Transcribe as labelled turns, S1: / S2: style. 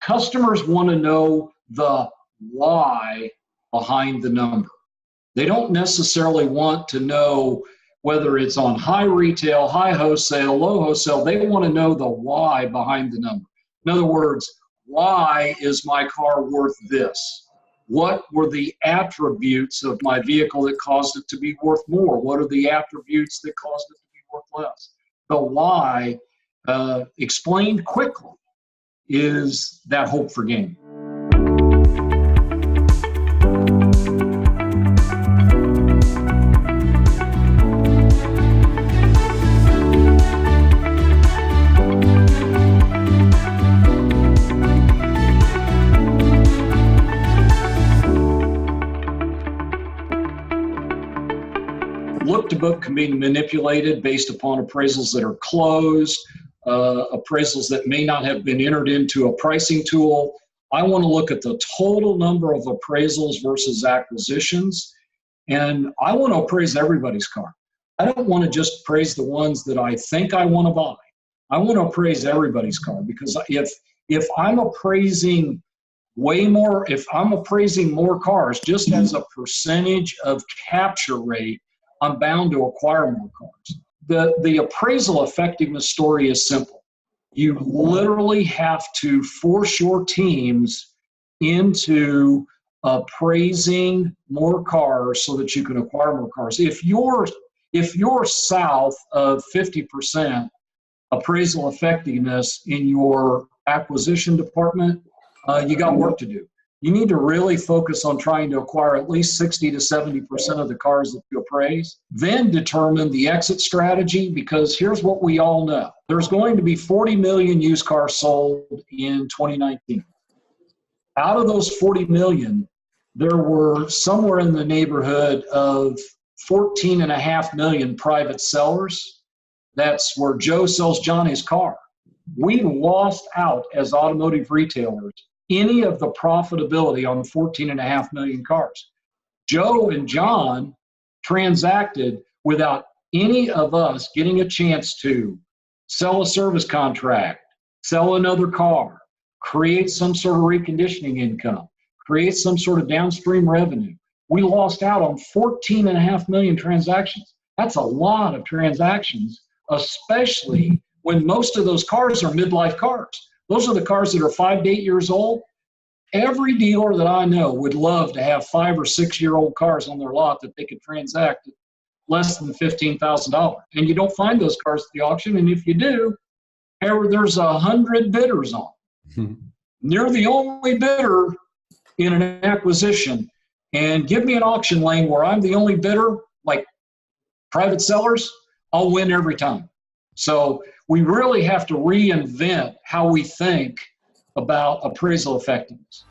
S1: Customers want to know the why behind the number. They don't necessarily want to know whether it's on high retail, high wholesale, low wholesale. They want to know the why behind the number. In other words, why is my car worth this? What were the attributes of my vehicle that caused it to be worth more? What are the attributes that caused it to be worth less? The why, explained quickly, is that hope for gain. Look to book can be manipulated based upon appraisals that are closed, appraisals that may not have been entered into a pricing tool. I want to look at the total number of appraisals versus acquisitions, and I want to appraise everybody's car. I don't want to just appraise the ones that I think I want to buy. I want to appraise everybody's car, because if I'm appraising if I'm appraising more cars just as a percentage of capture rate, I'm bound to acquire more cars. The appraisal effectiveness story is simple. You literally have to force your teams into appraising more cars so that you can acquire more cars. If you're south of 50% appraisal effectiveness in your acquisition department, you got work to do. You need to really focus on trying to acquire at least 60 to 70% of the cars that you appraise. Then determine the exit strategy, because here's what we all know. There's going to be 40 million used cars sold in 2019. Out of those 40 million, there were somewhere in the neighborhood of 14.5 million private sellers. That's where Joe sells Johnny's car. We lost out as automotive retailers any of the profitability on 14.5 million cars. Joe and John transacted without any of us getting a chance to sell a service contract, sell another car, create some sort of reconditioning income, create some sort of downstream revenue. We lost out on 14.5 million transactions. That's a lot of transactions, especially when most of those cars are midlife cars. Those are the cars that are 5 to 8 years old. Every dealer that I know would love to have 5 or 6 year old cars on their lot that they could transact at less than $15,000. And you don't find those cars at the auction. And if you do, there's 100 bidders on. You're the only bidder in an acquisition. And give me an auction lane where I'm the only bidder, like private sellers, I'll win every time. So we really have to reinvent how we think about appraisal effectiveness.